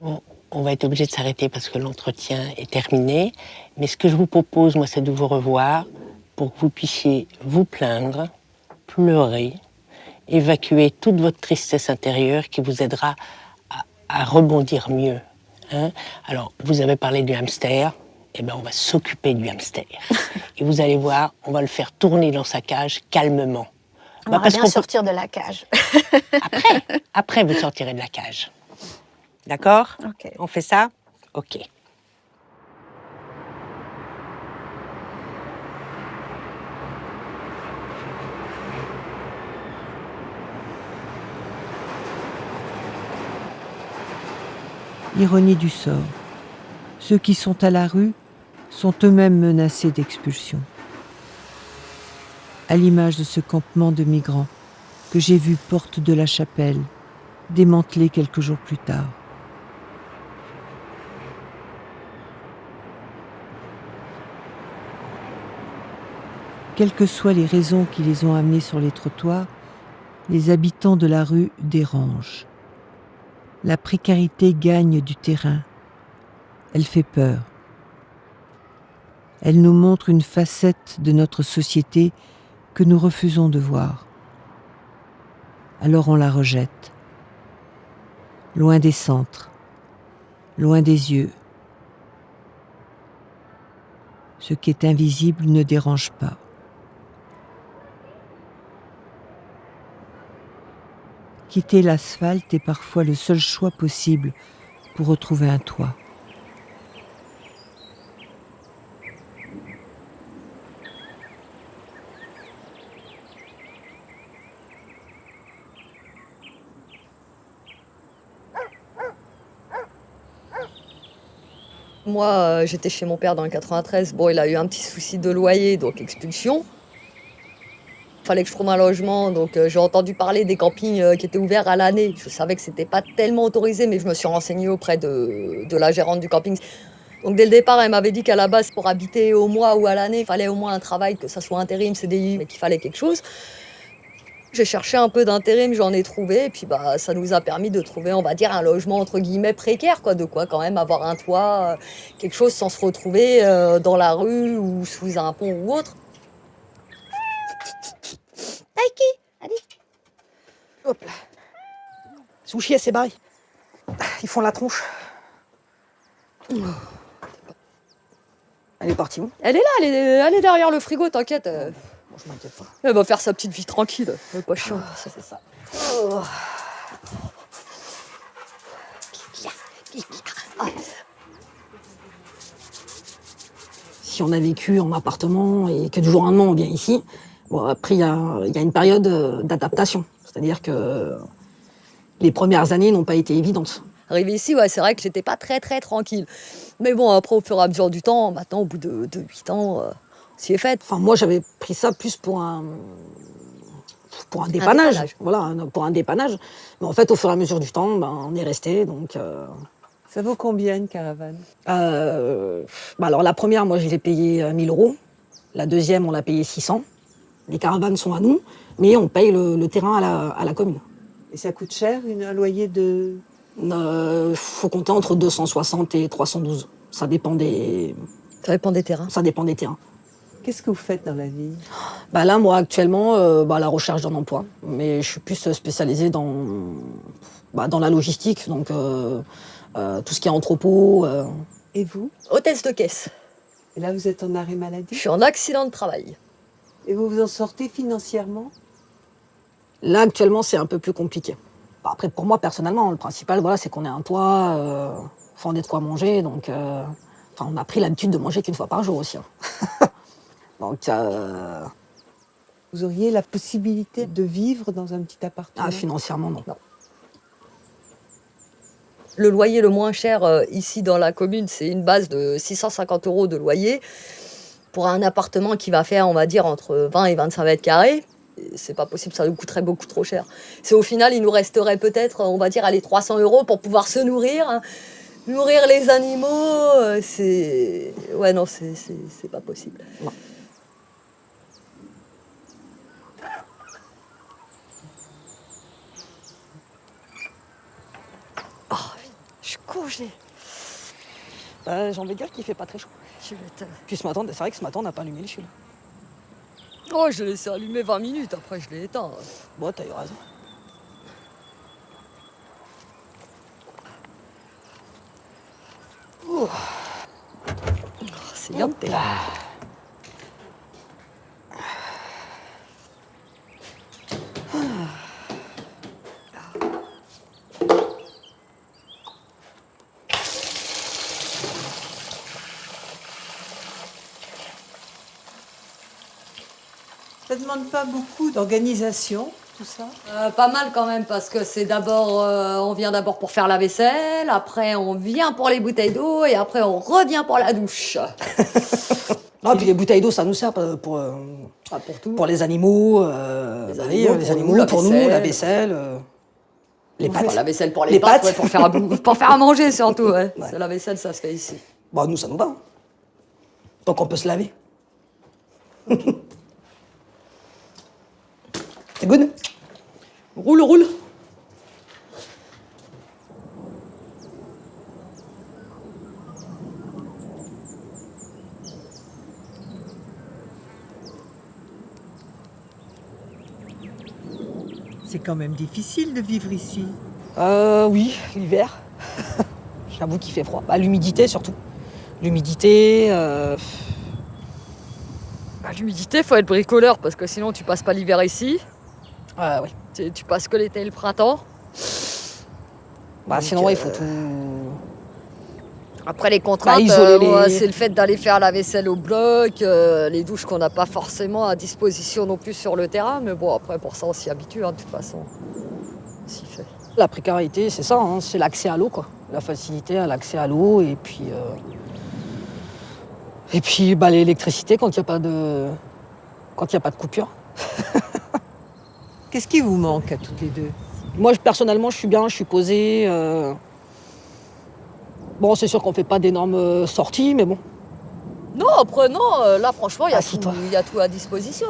[SPEAKER 18] Bon, on va être obligé de s'arrêter parce que l'entretien est terminé. Mais ce que je vous propose, moi, c'est de vous revoir pour que vous puissiez vous plaindre, pleurer, évacuer toute votre tristesse intérieure qui vous aidera à rebondir mieux. Hein? Alors, vous avez parlé du hamster. Eh bien, on va s'occuper du hamster. Et vous allez voir, on va le faire tourner dans sa cage calmement.
[SPEAKER 16] On va bien sortir de la cage.
[SPEAKER 18] Après, vous sortirez de la cage. D'accord?
[SPEAKER 16] Ok.
[SPEAKER 18] On fait ça? Ok.
[SPEAKER 2] Ironie du sort. Ceux qui sont à la rue sont eux-mêmes menacés d'expulsion. À l'image de ce campement de migrants que j'ai vu porte de la Chapelle, démantelé quelques jours plus tard. Quelles que soient les raisons qui les ont amenés sur les trottoirs, les habitants de la rue dérangent. La précarité gagne du terrain. Elle fait peur. Elle nous montre une facette de notre société que nous refusons de voir. Alors on la rejette. Loin des centres, loin des yeux. Ce qui est invisible ne dérange pas. Quitter l'asphalte est parfois le seul choix possible pour retrouver un toit.
[SPEAKER 19] Moi, j'étais chez mon père dans le 93. Bon, il a eu un petit souci de loyer, donc expulsion. Il fallait que je trouve un logement, donc j'ai entendu parler des campings qui étaient ouverts à l'année. Je savais que c'était pas tellement autorisé, mais je me suis renseignée auprès de la gérante du camping. Donc dès le départ, elle m'avait dit qu'à la base, pour habiter au mois ou à l'année, il fallait au moins un travail, que ça soit intérim, CDI, mais qu'il fallait quelque chose. J'ai cherché un peu d'intérim, j'en ai trouvé, et puis ça nous a permis de trouver, on va dire, un logement entre guillemets précaire, quoi, de quoi quand même avoir un toit, quelque chose sans se retrouver dans la rue ou sous un pont ou autre.
[SPEAKER 7] Taiki, allez. Hop là. Sushi, elle s'est barrée. Ils font la tronche. Elle est partie où?
[SPEAKER 19] Elle est là, elle est derrière le frigo, t'inquiète.
[SPEAKER 7] Bon, je m'inquiète pas.
[SPEAKER 19] Elle va faire sa petite vie tranquille, elle est pas chiante.
[SPEAKER 7] Ça, c'est ça. Si on a vécu en appartement et que du jour au lendemain on vient ici, bon, après il y a une période d'adaptation. C'est-à-dire que les premières années n'ont pas été évidentes.
[SPEAKER 19] Arrivé ici, ouais, c'est vrai que j'étais pas très tranquille. Mais bon, après, au fur et à mesure du temps, maintenant, au bout de 8 ans, s'y est fait.
[SPEAKER 7] Enfin, moi, j'avais pris ça plus pour un dépannage. Voilà, pour un dépannage. Mais en fait, au fur et à mesure du temps, on est resté, donc...
[SPEAKER 5] Ça vaut combien une caravane?
[SPEAKER 7] Alors la première, moi je l'ai payée 1 000 €. La deuxième, on l'a payée 600. Les caravanes sont à nous, mais on paye le terrain à la commune.
[SPEAKER 5] Et ça coûte cher, un loyer de...
[SPEAKER 7] Faut compter entre 260 et 312. Ça dépend des
[SPEAKER 19] terrains.
[SPEAKER 7] Ça dépend des terrains.
[SPEAKER 5] Qu'est-ce que vous faites dans la vie?
[SPEAKER 7] Là, moi, actuellement, la recherche d'un emploi. Mais je suis plus spécialisée dans la logistique, donc tout ce qui est entrepôt.
[SPEAKER 5] Et vous?
[SPEAKER 19] Hôtesse de caisse.
[SPEAKER 5] Et là, vous êtes en arrêt maladie?
[SPEAKER 19] Je suis en accident de travail.
[SPEAKER 5] Et vous vous en sortez financièrement?
[SPEAKER 7] Là, actuellement, c'est un peu plus compliqué. Après, pour moi, personnellement, le principal, c'est qu'on ait un toit, on ait de quoi manger. Donc, on a pris l'habitude de manger qu'1 fois par jour aussi. Donc,
[SPEAKER 5] vous auriez la possibilité de vivre dans un petit appartement?
[SPEAKER 7] Financièrement, non.
[SPEAKER 19] Le loyer le moins cher ici dans la commune, c'est une base de 650 € de loyer pour un appartement qui va faire, on va dire, entre 20 et 25 mètres carrés. C'est pas possible, ça nous coûterait beaucoup trop cher. C'est au final, il nous resterait peut-être, on va dire, 300 € pour pouvoir se nourrir, hein. Nourrir les animaux, c'est... Ouais, non, c'est pas possible.
[SPEAKER 7] Non.
[SPEAKER 19] Oh, je suis congelée.
[SPEAKER 7] J'ai envie de dire qu'il fait pas très chaud. Puis c'est vrai que ce matin, on n'a pas allumé le fil.
[SPEAKER 19] Oh, je l'ai laissé allumer 20 minutes, après je l'ai éteint.
[SPEAKER 7] Bon, t'as eu raison.
[SPEAKER 19] Oh, c'est bien de là.
[SPEAKER 5] Ça ne demande pas beaucoup d'organisation, tout ça?
[SPEAKER 19] Pas mal quand même, parce que c'est d'abord, on vient d'abord pour faire la vaisselle, après on vient pour les bouteilles d'eau, et après on revient pour la douche.
[SPEAKER 7] Puis les bouteilles d'eau, ça nous sert pour tout. Pour les animaux, les animaux, pour nous, la vaisselle, les pâtes.
[SPEAKER 19] La vaisselle pour les pâtes, ouais, pour faire à manger surtout. Ouais. Ouais. La vaisselle, ça se fait ici.
[SPEAKER 7] Nous, ça nous va. Donc on peut se laver. C'est good?
[SPEAKER 19] Roule.
[SPEAKER 2] C'est quand même difficile de vivre ici.
[SPEAKER 7] Oui, l'hiver. J'avoue qu'il fait froid. L'humidité surtout. L'humidité...
[SPEAKER 19] L'humidité, faut être bricoleur, parce que sinon tu passes pas l'hiver ici.
[SPEAKER 7] Oui.
[SPEAKER 19] Tu passes que l'été et le printemps.
[SPEAKER 7] Sinon, il faut tout...
[SPEAKER 19] Après, les contraintes, c'est le fait d'aller faire la vaisselle au bloc, les douches qu'on n'a pas forcément à disposition non plus sur le terrain. Mais bon, après, pour ça, on s'y habitue, de toute façon. On s'y fait.
[SPEAKER 7] La précarité, c'est ça, c'est l'accès à l'eau, quoi. La facilité à l'accès à l'eau, et puis l'électricité quand il n'y a pas de coupure.
[SPEAKER 5] Qu'est-ce qui vous manque à toutes les deux?
[SPEAKER 7] Moi, personnellement, je suis bien, je suis posée. C'est sûr qu'on ne fait pas d'énormes sorties, mais bon.
[SPEAKER 19] Non, après, là, franchement, il y a tout à disposition.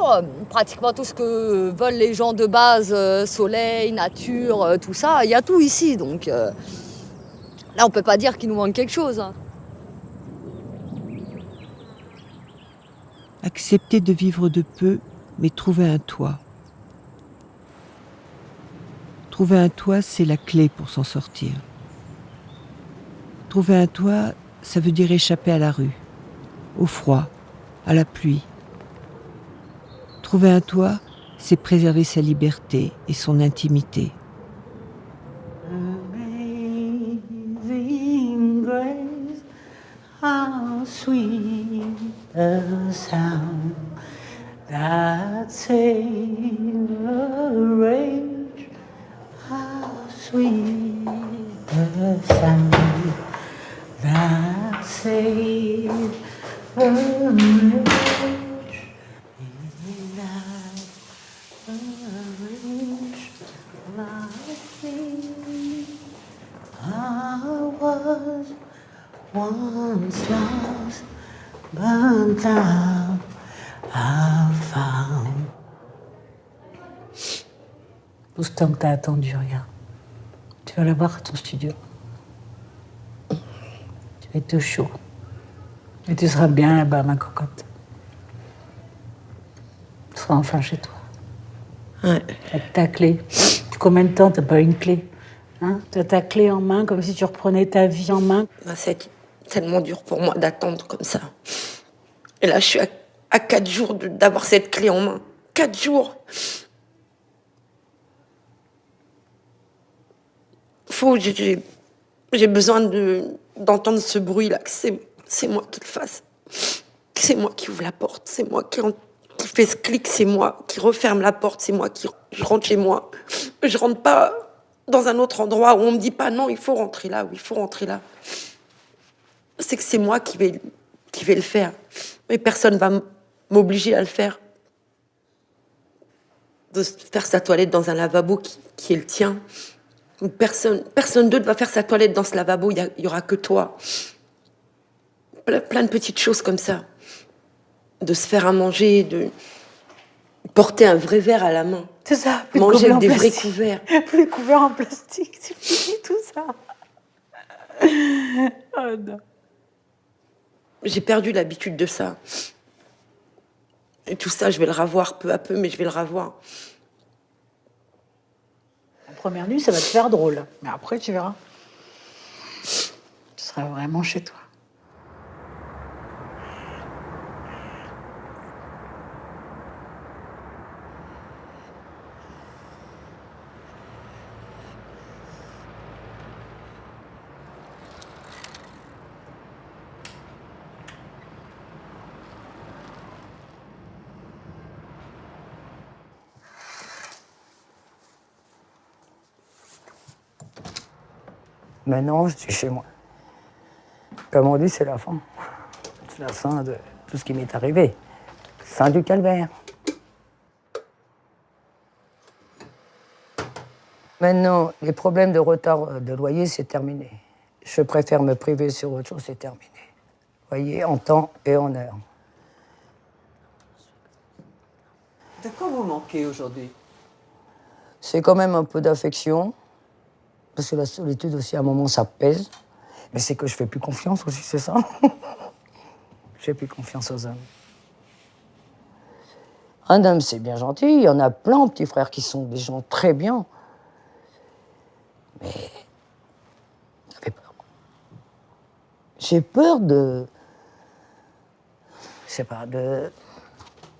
[SPEAKER 19] Pratiquement tout ce que veulent les gens de base, soleil, nature, tout ça, il y a tout ici. Donc là, on ne peut pas dire qu'il nous manque quelque chose.
[SPEAKER 2] Accepter de vivre de peu, mais trouver un toit. Trouver un toit, c'est la clé pour s'en sortir. Trouver un toit, ça veut dire échapper à la rue, au froid, à la pluie. Trouver un toit, c'est préserver sa liberté et son intimité.
[SPEAKER 14] Amazing grace, how sweet the sound that saved a wretch, how sweet the sound that saved a wretch. I was once lost, but now I found. Tout ce temps que t'as attendu, regarde. Tu vas l'avoir à ton studio. Tu vas être au chaud. Et tu seras bien là-bas, ma cocotte. Tu seras enfin chez toi.
[SPEAKER 15] Ouais.
[SPEAKER 14] Avec ta clé. Depuis combien de temps t'as pas une clé, hein? T'as ta clé en main, comme si tu reprenais ta vie en main.
[SPEAKER 15] C'est tellement dur pour moi d'attendre comme ça. Et là, je suis à 4 jours d'avoir cette clé en main. 4 jours. J'ai besoin d'entendre ce bruit-là, que c'est moi qui le fasse. Que c'est moi qui ouvre la porte, c'est moi qui fait ce clic, c'est moi qui referme la porte, c'est moi qui je rentre chez moi. Je rentre pas dans un autre endroit où on me dit pas non, il faut rentrer là, ou il faut rentrer là. C'est que c'est moi qui vais le faire. Mais personne va m'obliger à le faire. De faire sa toilette dans un lavabo qui est le tien. Personne d'autre va faire sa toilette dans ce lavabo, il y aura que toi. Plein de petites choses comme ça. De se faire à manger, de porter un vrai verre à la main.
[SPEAKER 14] C'est ça.
[SPEAKER 15] Manger avec des vrais couverts.
[SPEAKER 14] Plus les couverts en plastique, c'est fini tout ça. Oh non.
[SPEAKER 15] J'ai perdu l'habitude de ça. Et tout ça, je vais le revoir peu à peu, mais je vais le revoir.
[SPEAKER 14] La première nuit, ça va te faire drôle. Mais après, tu verras. Tu seras vraiment chez toi.
[SPEAKER 20] Maintenant, je suis chez moi. Comme on dit, c'est la fin. C'est la fin de tout ce qui m'est arrivé. Fin du calvaire. Maintenant, les problèmes de retard de loyer, c'est terminé. Je préfère me priver sur autre chose, c'est terminé. Vous voyez, en temps et en heure.
[SPEAKER 5] De quoi vous manquez aujourd'hui?
[SPEAKER 20] C'est quand même un peu d'affection. Parce que la solitude aussi, à un moment, ça pèse. Mais c'est que je fais plus confiance aussi, c'est ça. Je fais plus confiance aux hommes. Un homme, c'est bien gentil. Il y en a plein, petits frères, qui sont des gens très bien. Mais j'avais peur. J'ai peur de... Je sais pas, de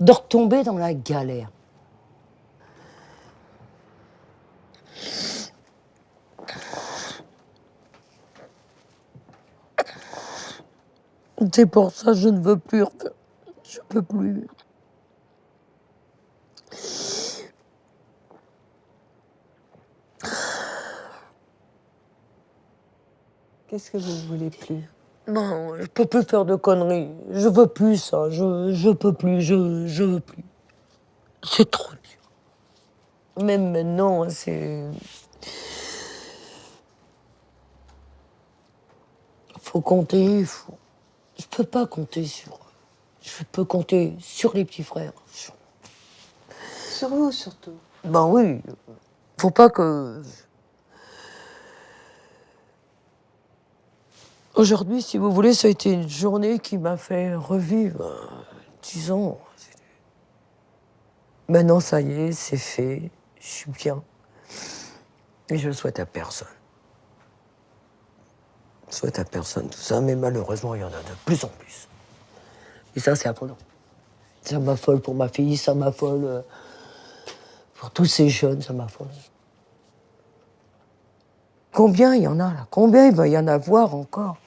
[SPEAKER 20] retomber dans la galère. C'est pour ça que je ne veux plus. Je peux plus.
[SPEAKER 5] Qu'est-ce que vous voulez plus?
[SPEAKER 20] Non, je peux plus faire de conneries. Je veux plus ça. Je peux plus. Je veux plus. C'est trop dur. Même maintenant, c'est... Faut compter, Je peux pas compter sur... Je peux compter sur les petits frères.
[SPEAKER 5] Sur vous, surtout.
[SPEAKER 20] Ben oui. Faut pas que... Aujourd'hui, si vous voulez, ça a été une journée qui m'a fait revivre 10 ans. Maintenant, ça y est, c'est fait. Je suis bien. Et je le souhaite à personne. Je souhaite à personne tout ça, mais malheureusement, il y en a de plus en plus. Et ça, c'est affolant. Ça m'affole pour ma fille, ça m'affole pour tous ces jeunes, ça m'affole. Combien il y en a, là? Combien il va y en avoir encore?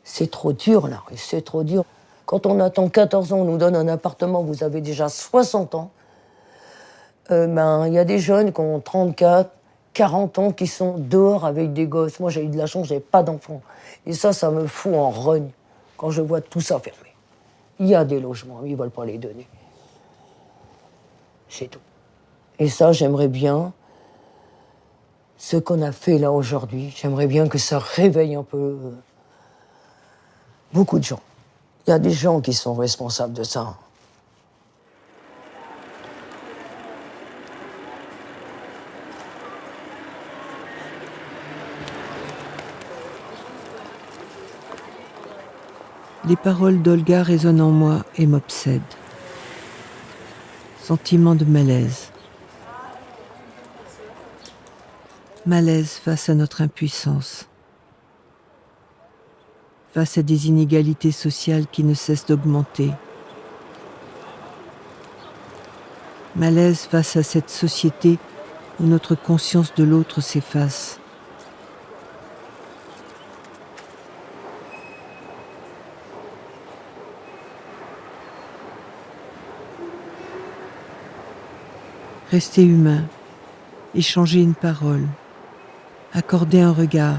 [SPEAKER 20] C'est trop dur, là, c'est trop dur. Quand on attend 14 ans, on nous donne un appartement, vous avez déjà 60 ans. Il y a des jeunes qui ont 34, 40 ans qui sont dehors avec des gosses. Moi, j'ai eu de la chance, j'avais pas d'enfants. Et ça me fout en rogne quand je vois tout ça fermé. Il y a des logements, mais ils veulent pas les donner. C'est tout. Et ça, j'aimerais bien, ce qu'on a fait là aujourd'hui, j'aimerais bien que ça réveille un peu Beaucoup de gens. Il y a des gens qui sont responsables de ça.
[SPEAKER 2] Les paroles d'Olga résonnent en moi et m'obsèdent. Sentiment de malaise. Malaise face à notre impuissance. Face à des inégalités sociales qui ne cessent d'augmenter. Malaise face à cette société où notre conscience de l'autre s'efface. Rester humain, échanger une parole, accorder un regard,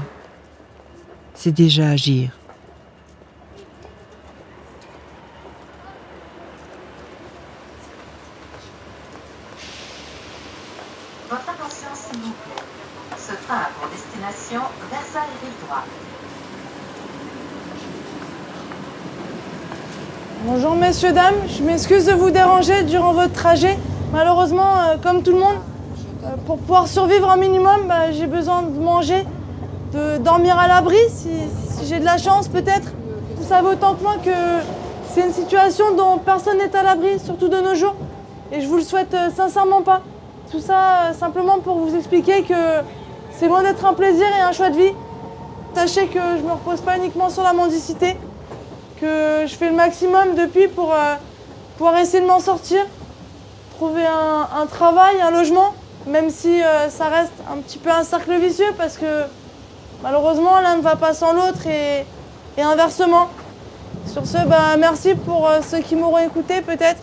[SPEAKER 2] c'est déjà agir.
[SPEAKER 21] Votre attention s'il vous plaît. Ce train a pour destination Versailles-Rive-Droite.
[SPEAKER 1] Bonjour messieurs, dames, je m'excuse de vous déranger durant votre trajet. Malheureusement, comme tout le monde, pour pouvoir survivre un minimum, j'ai besoin de manger, de dormir à l'abri, si j'ai de la chance peut-être. Vous savez autant que moi que c'est une situation dont personne n'est à l'abri, surtout de nos jours. Et je vous le souhaite sincèrement pas. Tout ça simplement pour vous expliquer que c'est loin d'être un plaisir et un choix de vie. Sachez que je ne me repose pas uniquement sur la mendicité, que je fais le maximum depuis pour pouvoir essayer de m'en sortir, trouver un travail, un logement, même si ça reste un petit peu un cercle vicieux parce que malheureusement l'un ne va pas sans l'autre et inversement. Sur ce, merci pour ceux qui m'auront écouté peut-être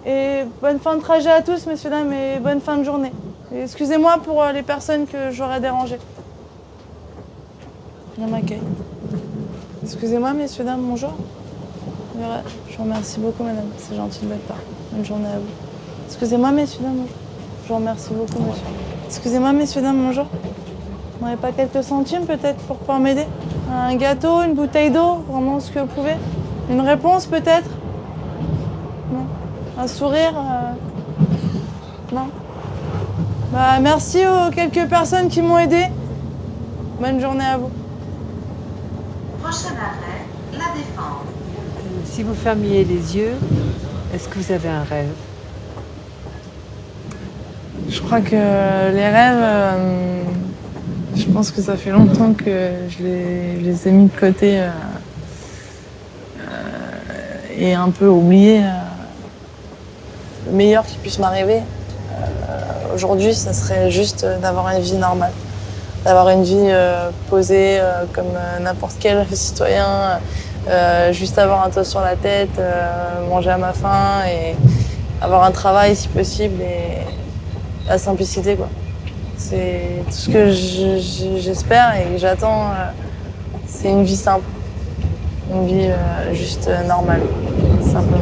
[SPEAKER 1] et bonne fin de trajet à tous messieurs, dames, et bonne fin de journée. Et excusez-moi pour les personnes que j'aurais dérangées. Bien m'accueille. Excusez-moi messieurs, dames, bonjour. Je vous remercie beaucoup madame, c'est gentil de votre part. Bonne journée à vous. Excusez-moi messieurs, dames, bonjour. Je vous remercie beaucoup monsieur. Excusez-moi messieurs, dames, bonjour. Vous n'aurez pas quelques centimes peut-être pour pouvoir m'aider? Un gâteau, une bouteille d'eau, vraiment ce que vous pouvez. Une réponse peut-être? Non. Un sourire? Non. Merci aux quelques personnes qui m'ont aidé. Bonne journée à vous.
[SPEAKER 21] Prochain arrêt, La Défense.
[SPEAKER 5] Si vous fermiez les yeux, est-ce que vous avez un rêve?
[SPEAKER 1] Je crois que les rêves, je pense que ça fait longtemps que je les ai mis de côté et un peu oubliés. Le meilleur qui puisse m'arriver aujourd'hui, ça serait juste d'avoir une vie normale. D'avoir une vie posée comme n'importe quel citoyen, juste avoir un toit sur la tête, manger à ma faim et avoir un travail si possible et la simplicité quoi. C'est tout ce que j'espère et que j'attends, c'est une vie simple, une vie juste normale, simplement.